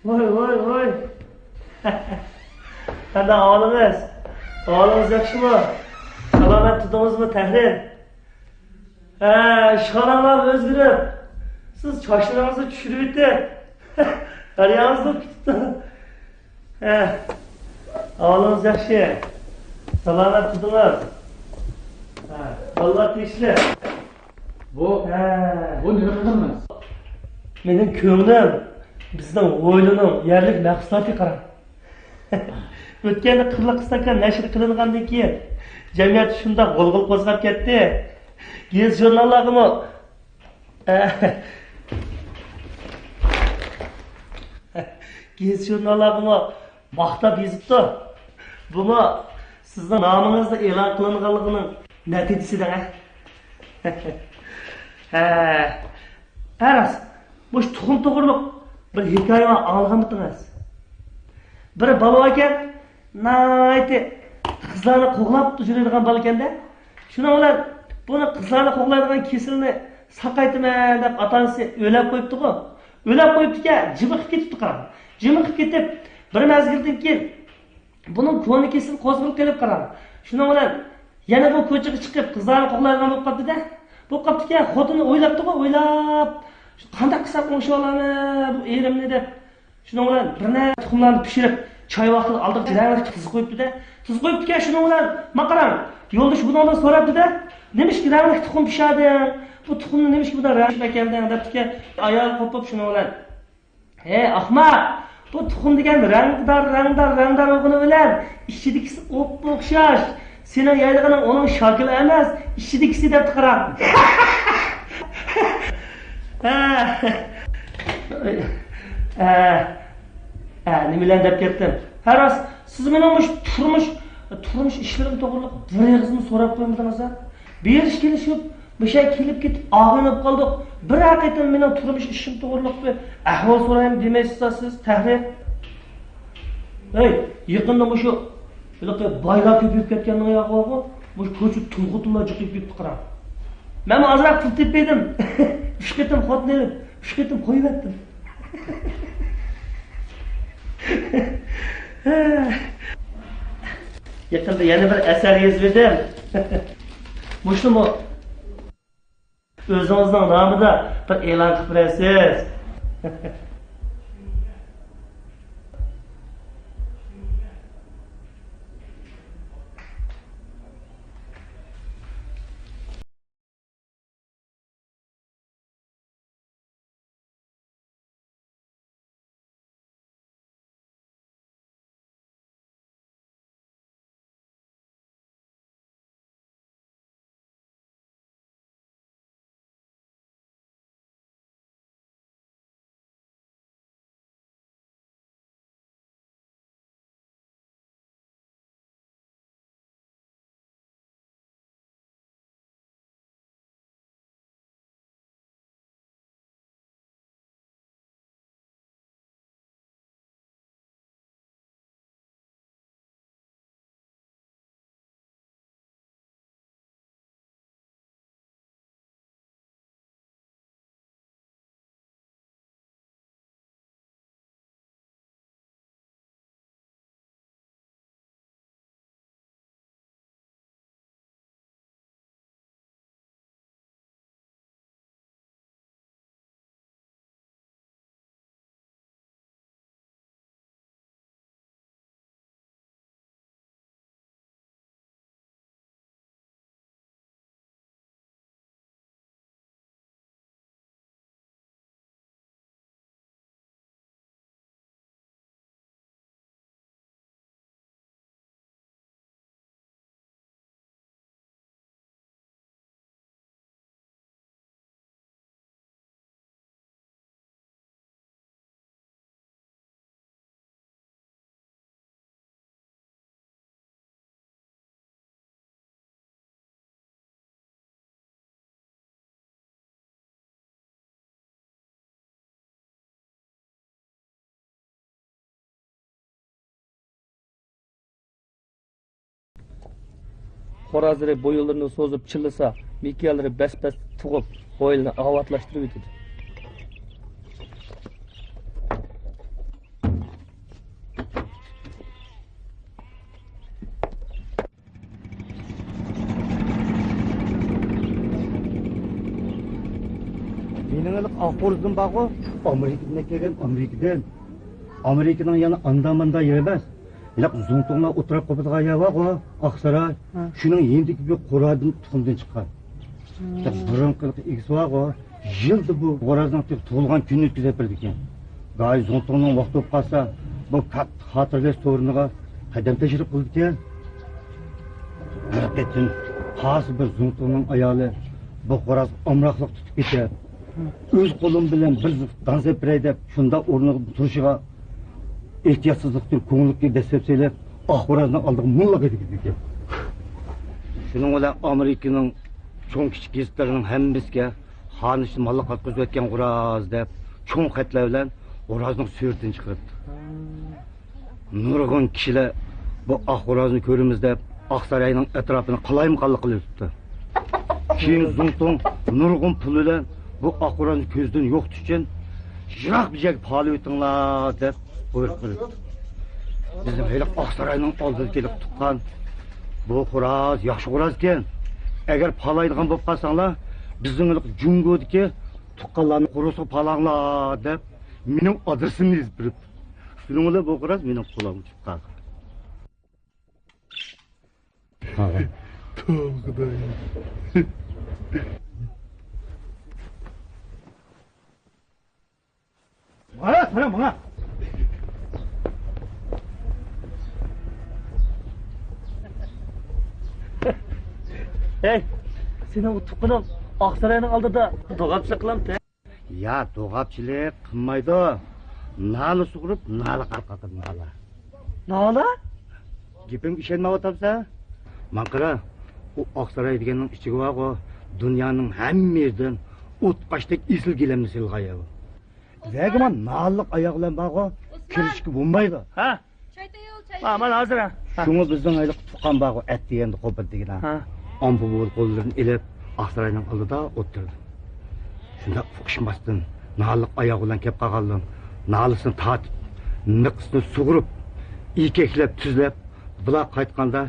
Voy. Qanday ahvolingiz? Ahvolingiz yaxshimi? Salomat tudingizmi, Tahrir? Ishxonanglar o'zgarib. Siz sochlaringizni tushirib yetdi. Qaryangizni tutdi. Ahvolingiz yaxshi. Salomat tudingiz. Alloh tinchli. Bu nima qilamiz? Mening ko'nglim bizning o'ylining yerlik mahsulotga qarab. O'tganda qirliq stakan nashr qilingandan keyin jamiyat shunda g'ulg'ul qo'zg'ab ketdi. Gez jurnallarimi Gez jurnallarimi maqtab yozibdi. Buni sizning nomingizda e'lon qilinganligining natijasidan. Aras, bu tuxum to'g'riliq bir hikoya anlaganmidingiz? Bir bola ekan, nayti qizlarni qo'g'lab yuradigan bola ekanda, shuna bilan buni qizlarni qo'g'laydigan kesilni saqaytman deb ota-onasi o'lab qo'yibdi-ku. O'lab qo'yibdi-ku, jimiqib ketibdi qarang. Jimiqib ketib, bir mezgildan keyin buning ko'ngli kesil qo'zg'alib kelib qarang. Shuna bilan yana bu ko'chaga chiqib qizlarni qo'g'laydigan bo'lib qoldi-da. Bu qoptiga xotini o'ylabdi-ku, o'ylab qanday qilsam o'sha olaman bu erimni deb. Shuna bilan birna tuxumlarni pishirib, choy vaqtida oldiq jiranglar tuz qo'yibdi-da. Tuz qo'yibdi-ku, shuna bilan maqaram. Yo'ldosh bundan so'rabdi-da. Nimish rangli tuxum pishadi? Bu tuxumni nimish bundan rangli ekandan debdi-ku. Ayol qo'pib shuna bilan. Hey, ahmoq, bu tuxum degan rangdor o'g'ini bilan ichidagisi o'xshash. Sening yaylig'ining onun shakli emas, ichidagisi deb qarab. Nimalar deb ketdim. Haros, siz mening turmush ishlarim to'g'riliq bir yig'izimni so'rab qo'ymidingiz? Berish kelishib, o'sha kelib ketib og'inib qoldik. Bir haqiqatan mening turmush ishim to'g'riliq bir ahvol so'rayim demaysiz siz, Tahrir? Hey, yaqinda shu baylar ko'payib ketgandan yo'qmi? Bu ko'chib tulg'utlar chiqib ketdi qarab. Men azroq pul tepdim. 3 qatim xotni olib, 3 qatim qo'yib etdim. Yaqinda yana bir asar yozib edim. Mushumi o'zingizning nomida bir e'lon qilib berasiz. Xo'razlari bo'yinlarini so'zib chillasa, mikalari bas-bas tug'ib, bo'yinni avatlashtirib o'tadi. Senin ılık Akboruz'un bağı Amerika'dan kelgen Amerika'dan. Amerika'nın yana andamanda yemez. Ilak Zongtong'la oturup koputga ya var o Aksaray. Şunun yendiki bir Qoradın tuxumdan çıkan. İşte bırınkılık ikisi var o. Yıldı bu Qoraz'ın tuğulgan günü ötküzep berdi ekan. Gay Zongtong'un vaqti olup kalsa bu hatırlaş sorununa kadem teşrif kıldı ekan. Hareketin hası bir Zongtong'un ayalı bu Qoraz amraqlıq tutup keter. Öz kolum bilen bir dans epirey dep şunda ornuğup turuşuğa ehtiyatsızlıktır, ko'ngillikka desep söylep, Qorazdan aldığı mullak edip ekan. Şunun bilan Amerikaning cho'ng kichik gazetlarining hammasiga xonishni malla qatqizib o'tgan Qoraz deb cho'ng xatlar bilan Qorazning suratini chiqaribdi. Nurg'un kishilar bu Qorazni ko'ramiz deb Oqsaroyning atrofini qalayimqonlik qilibdi. Keyin Zongtong nurg'un pul bilan bu Qorazni ko'zdan yo'qotish uchun yiroq bir joyga poli o'tinglar deb buyruq berdi. Bizim hele Oqsaroyning oldida kelib tuqqan bu Qoraz yaxshi Qoraz ekan. Agar palaydigan bo'lib qolsanglar, bizning Jungodagi tuqqanlarni qo'rsa palanglar deb mening adresimni yozib beribdi. Shuning bilan bu Qoraz mening qo'limga tushib qoldi. Bana. Hey, senin bu tuqqaning Oqsaroyning oldida do'g'apchilik qilamdi. Ya do'g'apchilik qilmaydi. Nali sug'urib, nali qarqaqib nali. Nola? Gapimga ishonmayapsan? Manqara, u Oqsaroy deganning ichiga bor, dunyoning hamma yerdan o'tqashdek esil gilamni silg'aya. Vagman nalliq oyoq bilan bor, kirishga bo'lmaydi. Ha? Ha, mana hozir. Shuni bizning ayliq tuqqan bor, at deganda qo'pir degan. Ha. Ambul qo'llarini ilib, Oqsaroyning oldida o'tirdi. Shunda fuqishmasdan nalliq oyoq bilan kelib qolgandim. Nalisini tatib, niqsini sug'urib, ikeklab, tuzlab, bular qaytganda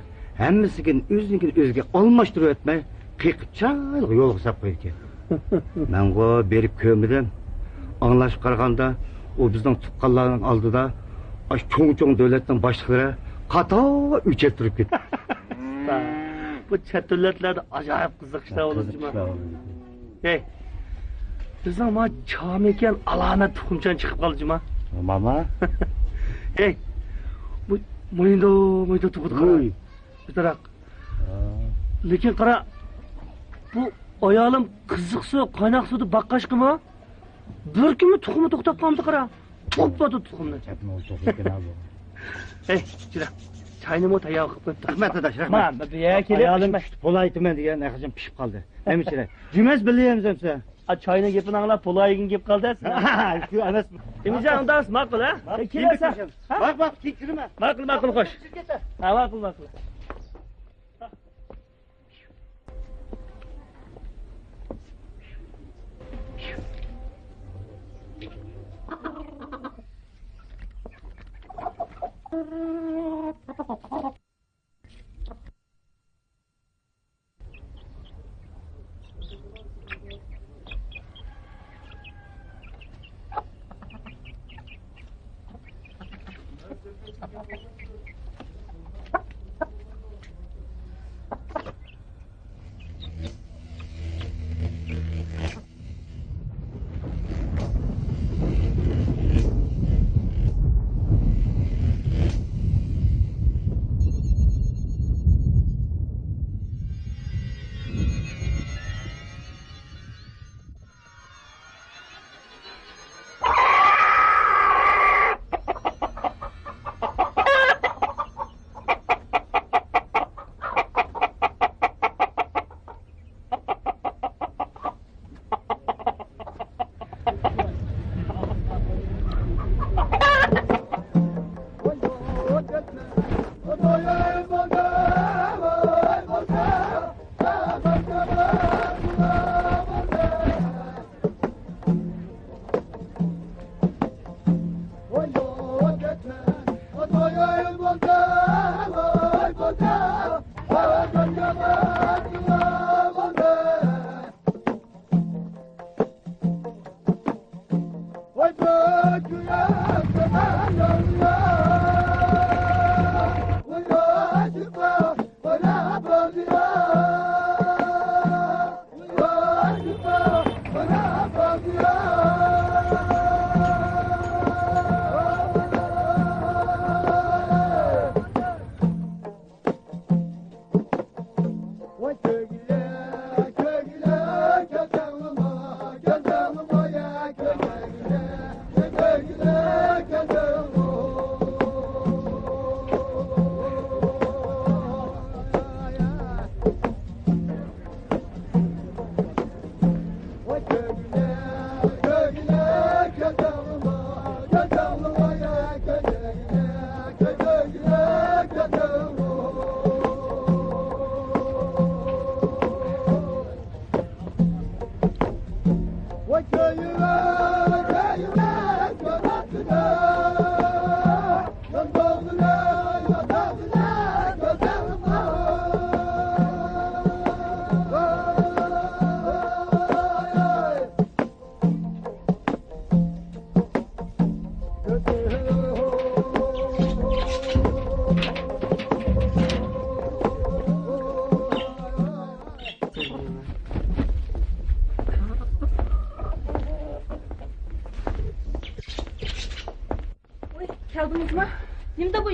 hammasiga o'zinikini o'ziga almashtirib o'tmay, qiyiqchalik yo'lga sap qo'ygan. Men go berib ko'midim. Anglashib qaraganda, u bizning tuqqanlarning oldida cho'ng davlatning boshliqlari qator o'chib turib ketdi. Bu chet davlatlarda ajoyib qiziqishlar bo'ladi. Hey. Bizning ma cham ekan alomat tuxumchan chiqib qoldi-ma. Mama. Hey. Bu mo'yinda tug'di qara. Bitaroq. Lekin qara. Bu ayolim qiziq suv, qaynoq suvni baqqashqimi? Bir kimi tuxumni to'xtab qoldi qara. To'padi tuxumni. Chapni to'xtatgan bu. Hey, jira. Çayını tayyor qilib qo'yibdi. Rahmat adash, rahmat. Men bu yerga kelib, ayolim pul aytman degan naqashim pishib qoldi. Hemishira. Jumas bilyapmiz hamsa. Çayını gapini anglab, pul aygin gap qoldi-siz. Shu emas. Emirjon, undan ma'qul, ha? Kelasan. Bak, kechirma. Ma'qul, xo'sh. Ha, ma'qul.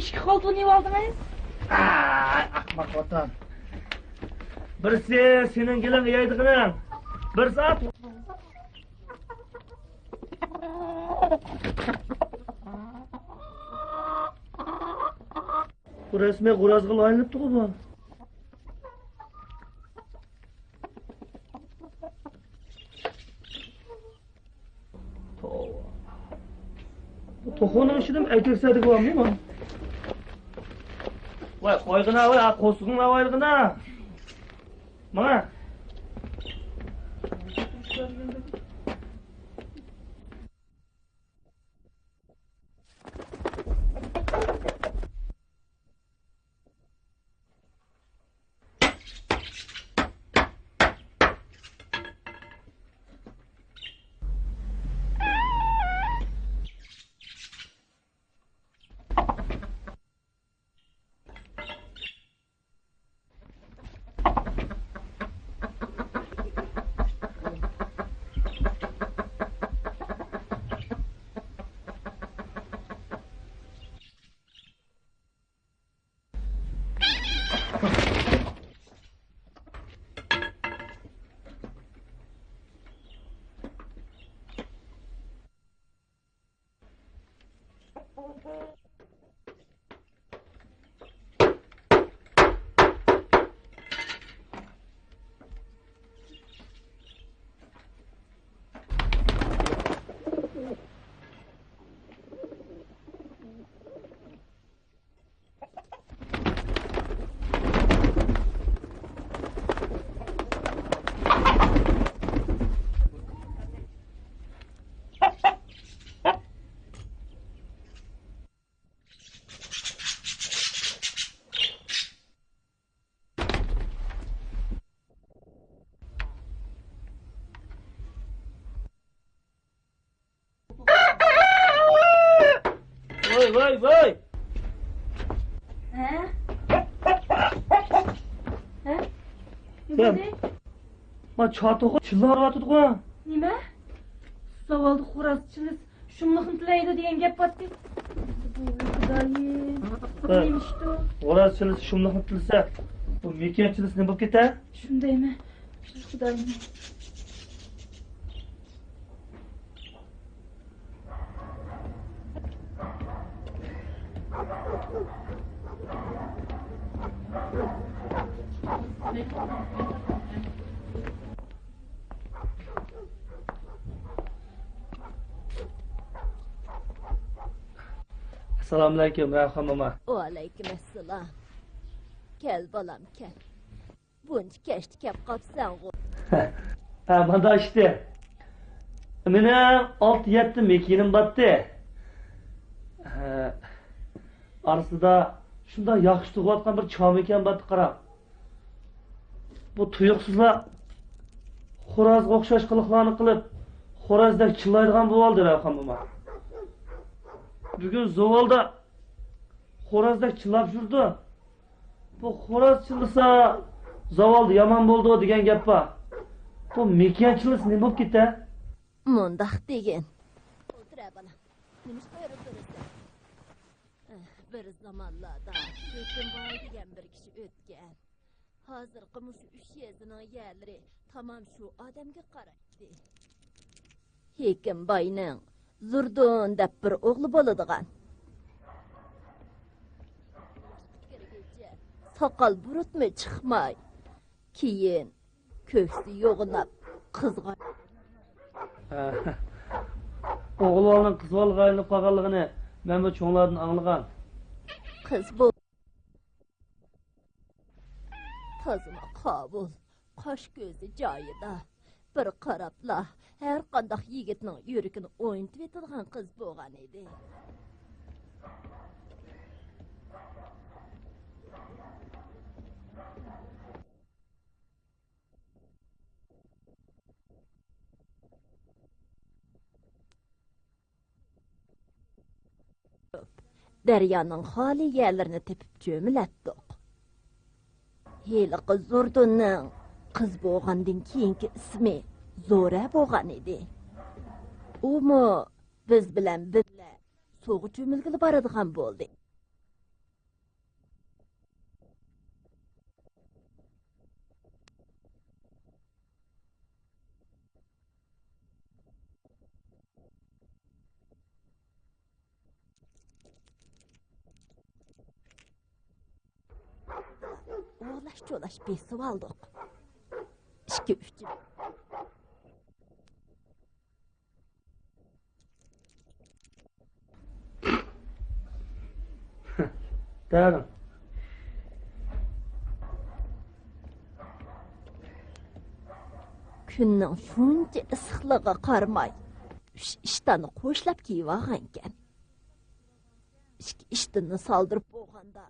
ishki qoldiğini aldınız? Ay, ahmak vatan. Birisi senin gelen yaydıgını. Birisi at. Bu resme Qo'razg'il aylanibdi bu. Bu to'xoning ichidan aytaksadi bormi? Voy, qo'yg'ina voy, qo'sqingni voyg'ina. Mana. Voy. He? He? Sen. Ma çatoğu çıllarıvatıdı. Nima? Savolni xo'rozchimiz shumliqni tilaydi degan gap bor-ku. Xudoyim. Nima ishdi? Qo'razchilis shumliqni tilsa, bu mekanchilis nima bo'lib ketar? Shundaymi? Xudoyim. Assalomu alaykum, Rayhon mama. Aleyküm esselam. Gel balam gel. Bunca geçti kep kapsan o. Ha, bana işte. Benim 6-7 mekinim battı. Arasında şunda yaxşı tuğatkan bir çam eken battı qarab. Bu tuyuqsizlar xo'rozga o'xshash qiliqlarni qilib, xo'rozdek chillaydigan bo'ldi Rayhon mama. Bugun Zovalda xo'rozdek chillab yurdi. Bu xo'roz chillasa Zovalda yomon bo'ldi degan gap bor. Bu mekanchilis nima bo'lib ketdi? Mundaq degen. O'tira balam. Nimish qo'yib turibsan? Bir zamanlarda Hekimboy degan bir kishi o'tgan. Hozirgi mushu 3 yezining yerlari tamam shu odamga qaraydi. Hekimboyning Zurdun deb bir o'g'li bo'ladigan. Soqol burutmi chiqmay, keyin ko'ksi yo'g'inab qizg'an. O'g'ilning qizg'alg'ayni aylanib qolganligini men bu cho'nglardan anglagan. Qiz bu tozma qabul, qosh ko'zi joyida. Bir qarabla har qanday yigitning yuragini o'yintib etadigan qiz bo'lgan edi. Daryoning xoli yerlarini tepib cho'milatdik. Heliqi Zurdunning qiz bo'lgandan keyingi ismi Zo'ra bo'lgan edi. Umu biz bilan birga so'g'i cho'milgili boradigan bo'ldi. Çolaş besip aldık. 2-3 yıl. Derim. Күннің шунча ысықлығы қармай, іштаны қошлап кейіп ағанкен. İştini saldırıp boğanda,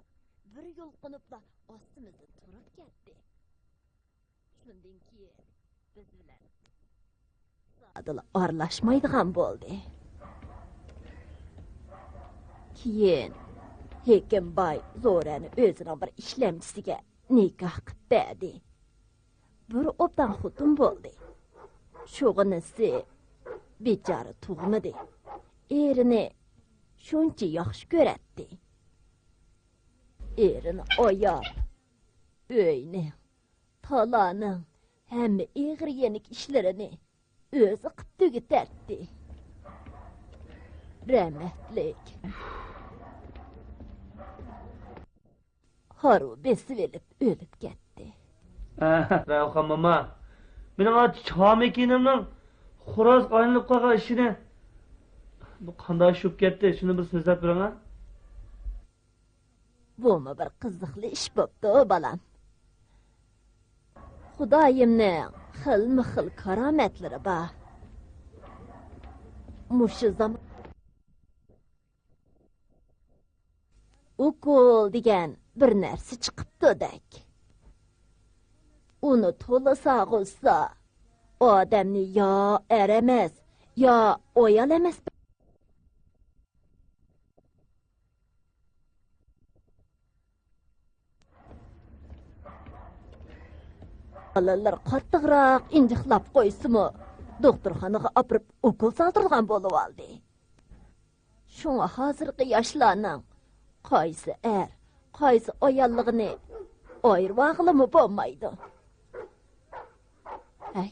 bir yolqunup da astımızda turup ketdi. Şundan ki, biz bilen sadılı arlaşmaydıgan boldu. Keyin, Hekimbay Zorani özünün bir işlemcisiga nikah qıp berdi. Bir obdan xutun boldu. Şoğunisi becara tuğmadı. Erini şuncha yaxshi ko'ratdi. Erini oyab, uyni, talaning hamma ig'ir yenik ishlarini o'zi qilib tugatardi. Rahmatlik. Haru besib elib o'lib ketdi. Ravxan mama. Mening oti Chomekinimning xo'roz qaynilib qolgan ishini bu qanday shub ketdi? Shuni bir so'zlab turing ha. Bumi bir qiziqli ish bo'pti, balam. Xudoyimning xilma-xil karomatlari bor. Mushu zaman ukol degan bir narsa chiqibdi-dak. Uni to'la sag'ilsa, odamni yo aramas, yo o'yal emas. Balalar qattiqroq injiqlab qo'ysimi, doktorxonaga opirib ukol soldirgan bo'lib oldi. Shunga hozirgi yoshlarning qaysi qaysi ayolligini ayirib olg'ilimi bo'lmaydi. Hey,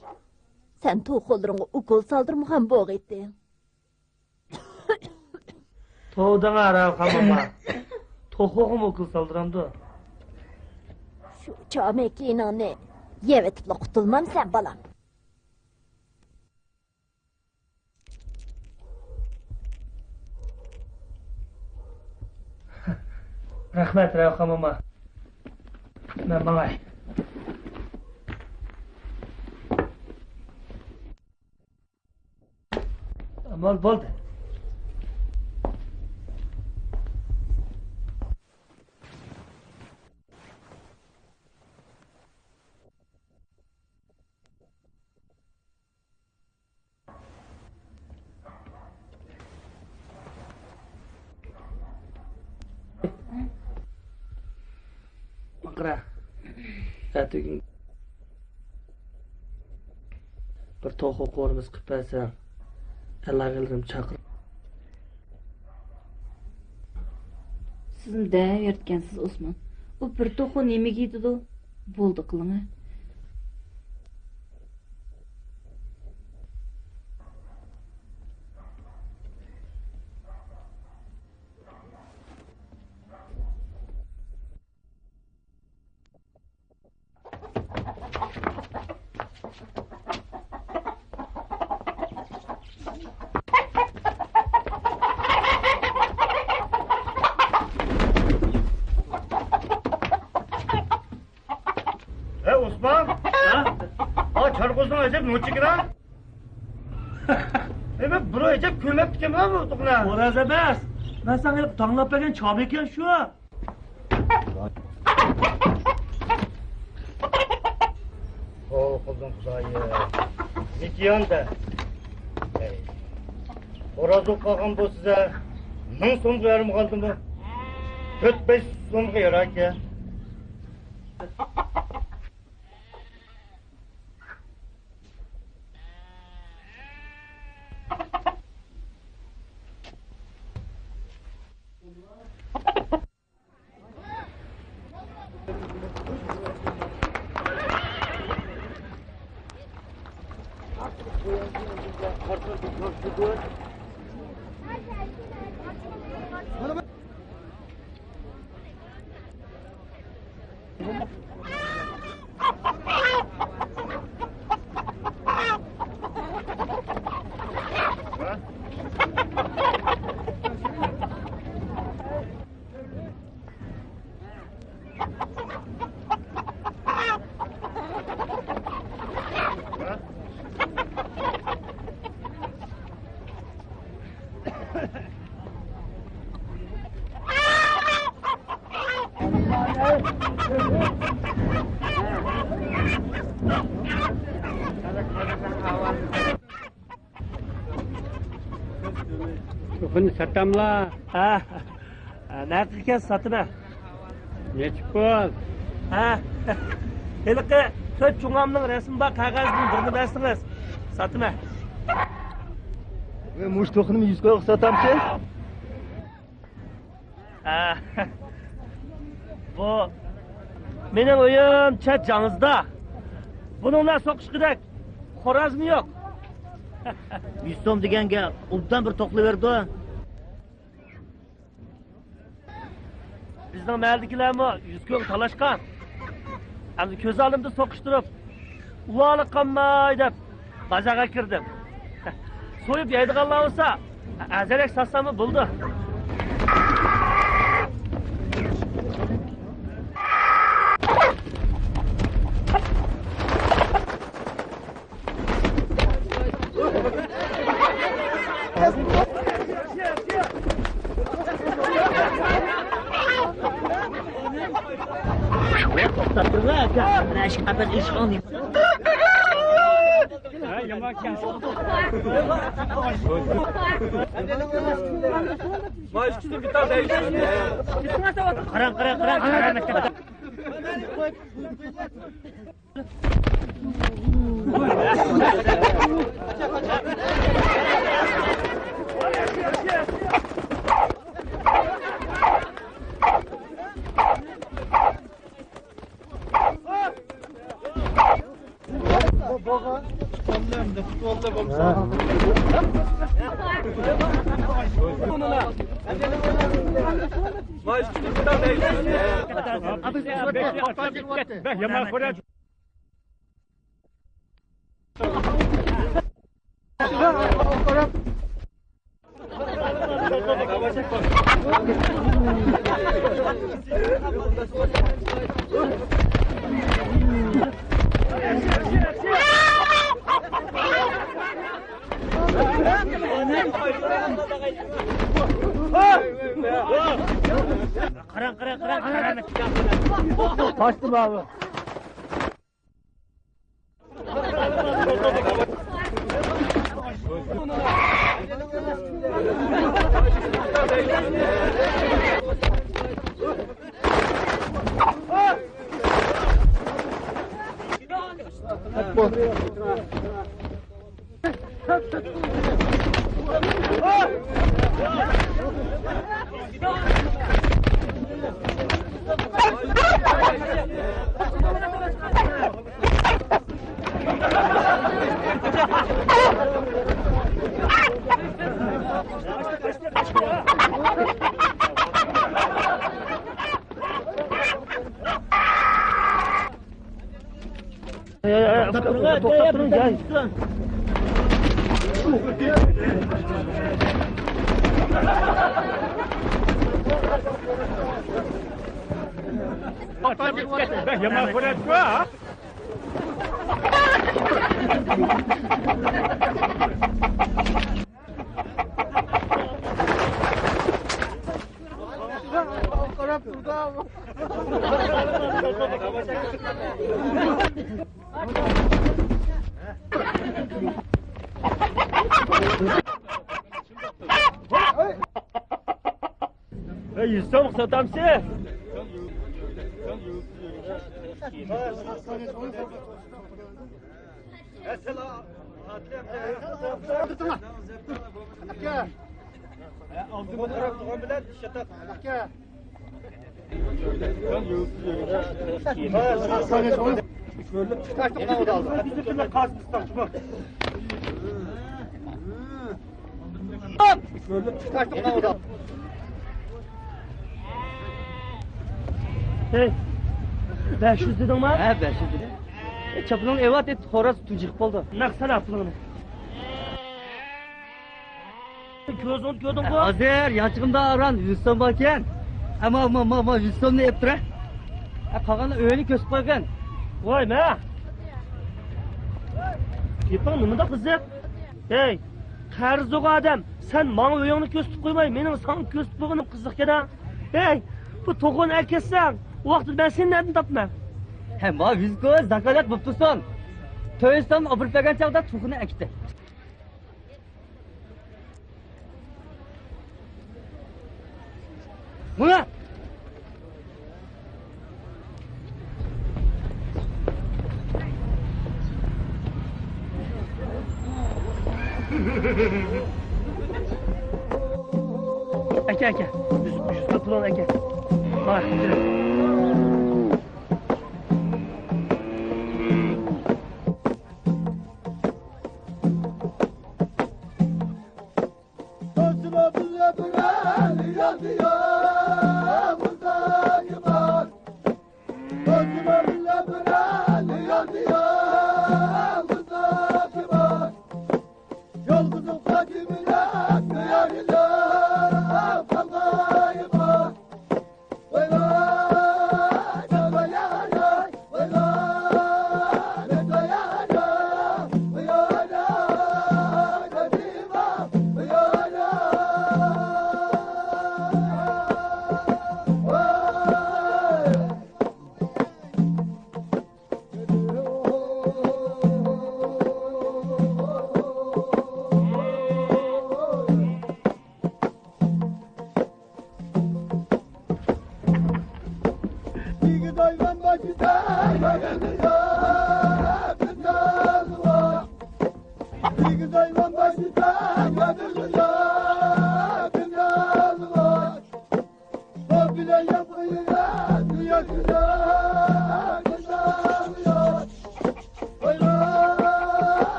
sen to'qolringga ukol soldirmagan bo'g'etding. To'danga Ravxan mama. To'qog'im ukol soldiramdi. Shu Chomekiningni yevetibla qutulmam sen balam. Rahmat Ravxan mama. Men mangay. Amal bo'ldi. Qara. Atugin. Bir to'g'ri qo'rimiz qilib bersan. Allah'ım çakır. Sizni da yurtgansiz Osman. U bir to'xu nimaga yetdi? Bo'ldi qiling. Osman? Ha? Ha, çarkozun acaba ne çıkıra? Ben buraya acaba kömek dikemem mi oldukla? Oraz emas. Ben sana tanlap bergen Chomekin şu. Kızım Xudoyi. Nekiyan da. Oraz o'qagan bu size 1000 so'mga yarim qoldi mı? 4-5 so'mga yarak ya. Buni satamla. Ha. Ne qilgan satma? Nechik bo'l? Ha. Heliqi to'rt cho'ng'amning rasmi bor qog'ozning birini bersangiz. Satma. Ve muş toxunum 100 qo'yib satamchi? Ha. Bu mening uyim chat jangizda. Buninglar so'qish kerak. Xorazmi yo'q. 100 so'm deganga obdan bir to'qlayverdi. Bizning mahaldagilarmi 100 ko'ng talashgan. Endi ko'z oldimda so'qishtirib, uloqli qolmay deb bazaga kirdim. So'yib yeydiganlar bo'lsa, azalak satsam bo'ldi. Qarang. Kaçtım abi. To'xtab turing, gel. Yaman ko'radi-ku, ha? Yüz so'm satamsiz. Hey, 500 dedin mi? He 500 dedim. Çapının evat et, xoraz tucuk oldu. Naksana pulunu. Gözünü gördün bu? Hazır, yaşığımda aran 100 so'm barkan. Ama 100 so'mni yeb tura. Qolganini o'yini ko'sib qo'ygan. Voy ma. Kepang nimada qiziq? Hey, qarzoq odam, sen menga o'yingni ko'rsatib qo'ymay, mening sana ko'rsatib qo'yganim qiziq ekan. Hey, bu to'g'on akasan. O vakit ben seni nereden tapmam? Hem o vizgo zakalat buptusun. To'yisam obirpagan chaqda tuxuni akdi. Buna! Aka. Yüzde pulon aka. Bak, güzel.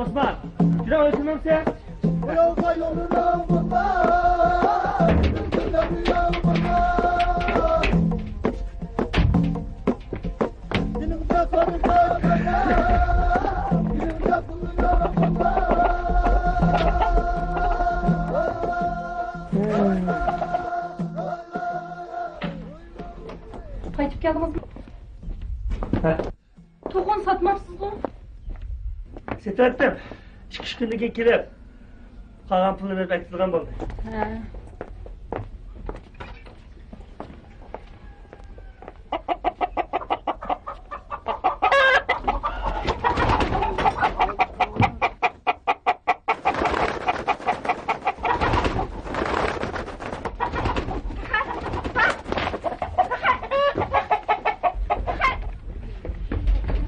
Osman, şuna ölçülmem sen. Qaytib keldingizmi? Ha, To'g'on satmabsiz-ku. setatdim. 2 kunga kelib, qolgan pulni berib aytilgan bo'ldi. Ha.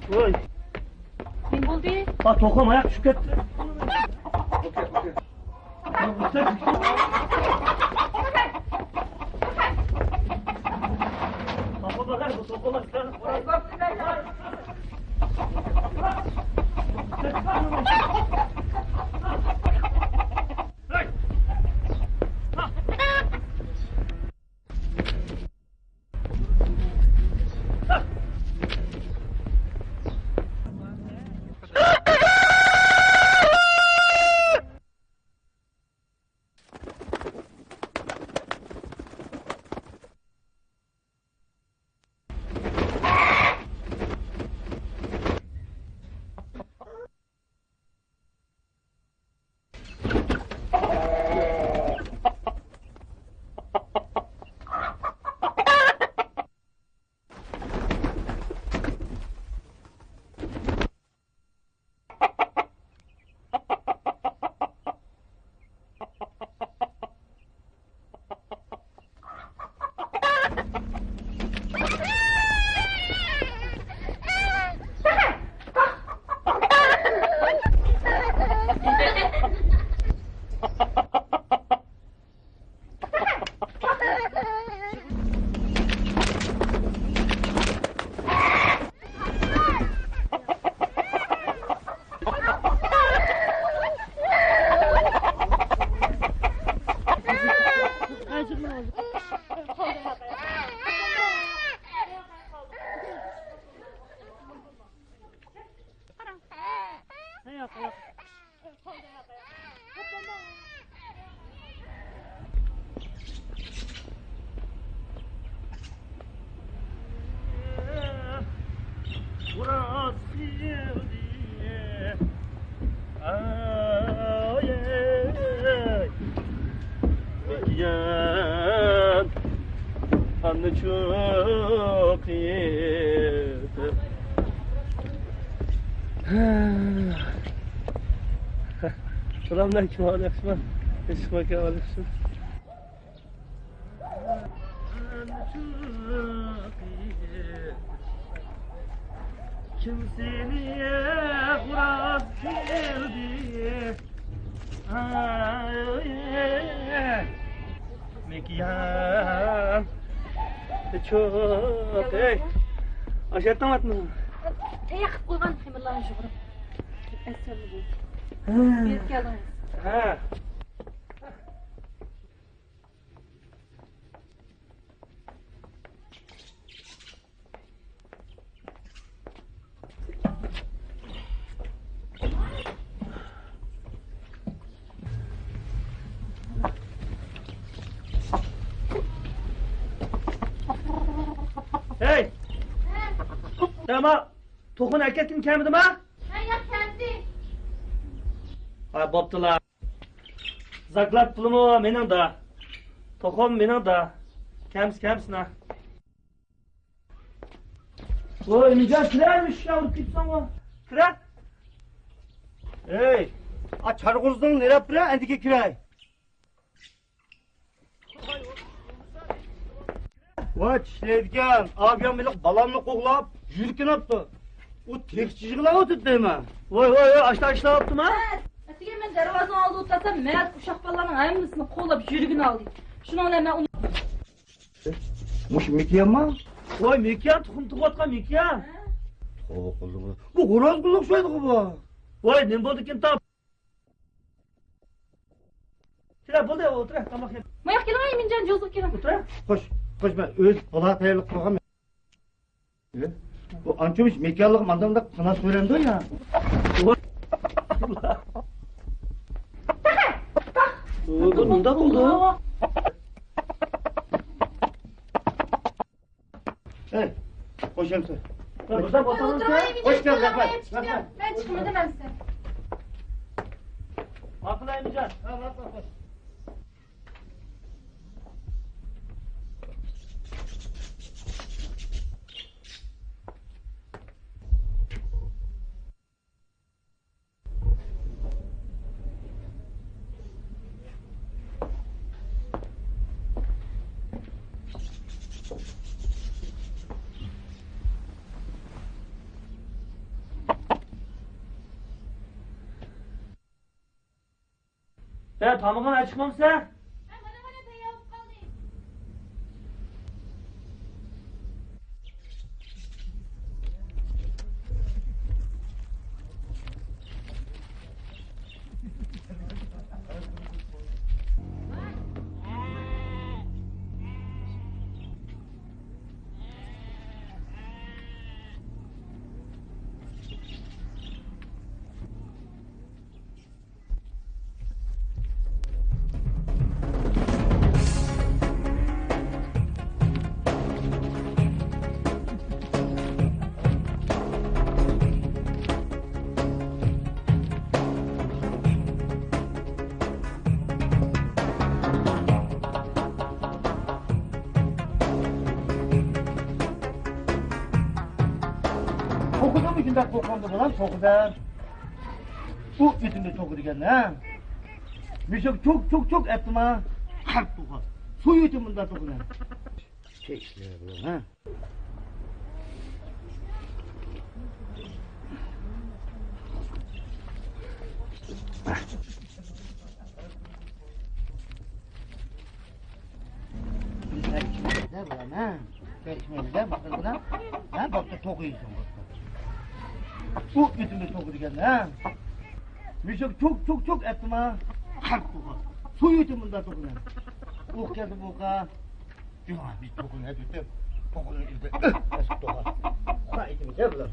Voy, Nima bo'ldi? bak to'qim oyoq tushib ketdi. Anne çok yedim. Selamünaleyküm aleyküm. Eşmek aleyküm. Kimseye kuraz girdi. Mekiyan çok ey. Aşağıdan atma. Teyakıp koygan hemirlan juğurup. Eserli bu. Bir gelin. Ha. Hey! Tamam. Tokun erkektin kemidi mi? Ben yap kendi. Ha, boptular. Zaklat pulumu menin da. Tokum menin da. Kems na. O Emircan kiraymış yavrum gitsen o. Kira? Hey, a çargızdın nereye bire endiki kiray? Vay çişleydiken, abiyam bilik balamını koklap, yürükken yaptı. O tekçiciğine oturdu değil mi? Vay açta yaptım ha? Atiye men darvazanı aldı utasam meğer uşak ballarının ayımlısını kolap yürügün aldı. Şunu ona hemen onu... Muş Mikiyan mı? Vay Mekiyan tukum tukatkan Mekiyan. Bu horoz kulluk soydu bu. Vay ne buldu ki tam? Kira buldu ya otur tamam ya. Mayak gelin ay mincan cozuk gelin. Otur. Koş ben öz bala tayarlık kılgam. Bu ançomuş Mikiyanlık mandamda sana söylendi ya. Bunda buldu. Hey, hoş geldin. Burada batalım sen. Hoş geldin Zafer. Ben çıkım edemem size. Akıl Emircan. Ya tamamına çıkmam sen. Tokuda mı günde tokandı falan tokuda? Bu yüzünde tokudu kendine ha? Müşek çok ettim ha. Kalk toka. Su yüzün bunda tokuda. Çekler bu ha? Bizler içmeyizler bulan ha? Bizler içmeyizler bakın buna. Ha bak da tokuyusun bak. Bu yüzümde tokudu kendine ha? Müşek çok ettim ha. Kalk toka. Su yüzün bunda tokuda. Oh geldi boka. Ya biz tokun ne dedim? Tokun izde. Eski toka. Ha içmeyizler bulan.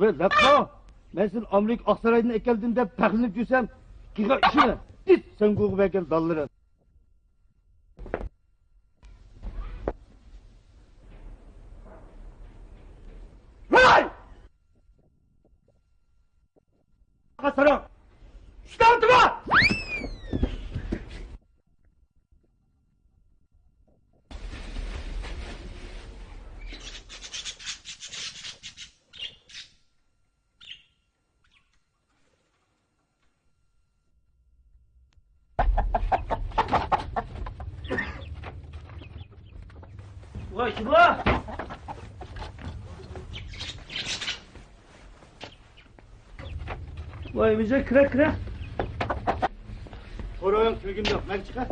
Ve yapma. Ben senin Amerika Aksaray'dan ekeldiğinde peklinip yürsem, kika işine, git sen koku bekel dalları. Vay! Aksaray'a! Şunu altıma! Vay şu bu. Vay müze kıra kıra. Koruğun sürgüm yok, ben çıkar.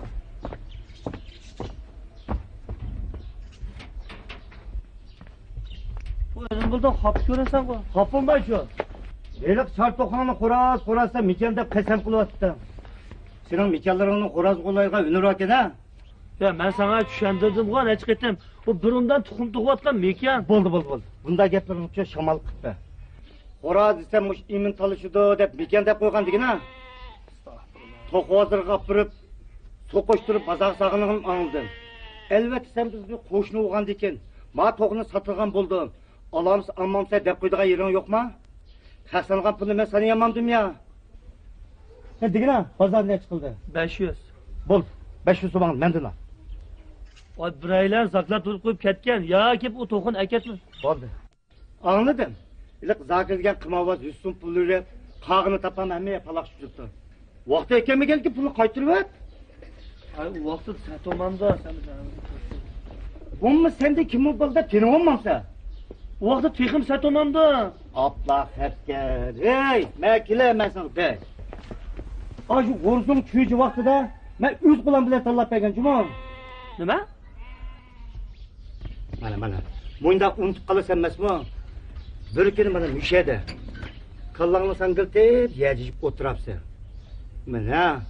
Bu önüm burada hap göresen bu. Hapım var şu. Elik sart tokanını kurasa Mikel'de kesem kılıvattı. Senin Mikel'lerini kuraz kolayga ünür haken ha? Ya ben sana düşendirdim bu ne çıkıttım. Bu burundan tukum tukuvatkan mekan. Boldu. Bunda geplerin uçuyor şamal kıttı. Kuraz isem muş imin talışıdı dep Mikel dep koygan digin ha? Tokuvatır kapırıp, sokoşturup bazak sağınığın anıldım. Elbette sen biz bir koşunu uğan diken. Ma tokunu satılgan buldum. Alamsa almamsa dep koyduğun yerin yok mu? Kasanıgan pulu ben sana yamandım ya. Sen digin ha, pazar ne çıkıldı? 500. Bol, 500 soğan mendila. O bireyler zaklar tutup koyup ketken. Ya ki bu tokun eketmi. Oldu. Anladım. İlk zakirgen kımavaz üstün puluyla kağını tapan emmeye palak şucuktu. Vakti eken mi geldi ki pulu kaytırıp et? Ay o vakti satomamda sen Bu mu sende kim o balda tenin olmamsa? o vakti tüyüm satomamda. Abla hepker, hey, mekile mesin de. Ay şu goruzun çüyücü vakti da, ben üz kulağım bile tallap bergen cuma. Nime? Mana. Muyunda unutup kalırsam mesmo. Bir kere bana müşede. Kallağını sangıltıp, yecicip oturapsın. Mana,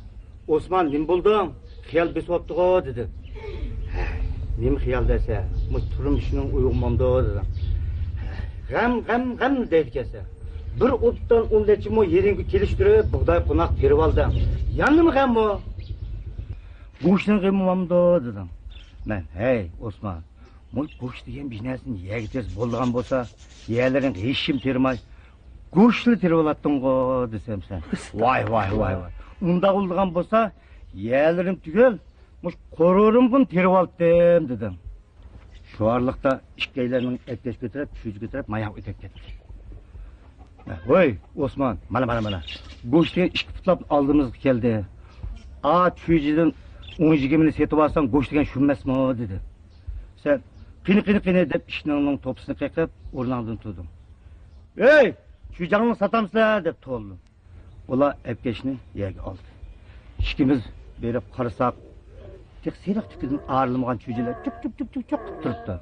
Osman nim buldum, xiyal besoptu o dedi. Nim xiyal dese, bu turum işinin uyumamda dedim. Gam dedi kese. Bir ottan onleçim o yerini keliştirip, buğday konak terip aldı. Yandı mı gam bu? Bu işin gımamda dedim. Ben, hey Osman, go'sht degan biznesini yegitez bo'lgan bo'lsa, yerlaring hech kim termay, go'shtni terib olading-ku desam sen. Voy. Unda bo'lgan bo'lsa, yerlarim tugel, mush qo'rorimni terib oldim dedim. Shu orliqda ikkaylarning etkesh ko'tarib, tushib ko'tarib, mayoq o'tib ketdi. Voy Osman, mana. Go'shtni ikki putlab oldimiz keldi. A tujidan 10-20 setib olsam, go'sht degan shu emasmi dedi. Sen qini deb ishning to'pisini qaqib, o'rningdan turding. Ey, shu jangni satamsizlar deb to'ldim. Ular epkeshni yerga oldi. Ikkimiz berib qarasak, tek seriq tukidan arilmagan chujilar chup qilib turibdi.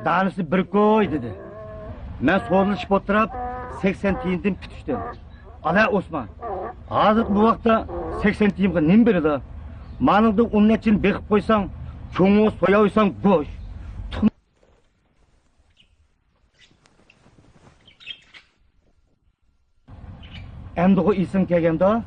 Danisi bir qo'y dedi. Men so'rlashib o'tirib 80 tiyindan pitishdim. Ala Osman, hozir bu vaqtda 80 tiyinga nim beradi? Maningda unnachin beqib qo'ysang, cho'ng'u so'ya qo'ysang go'sh. Endi o isim kelganda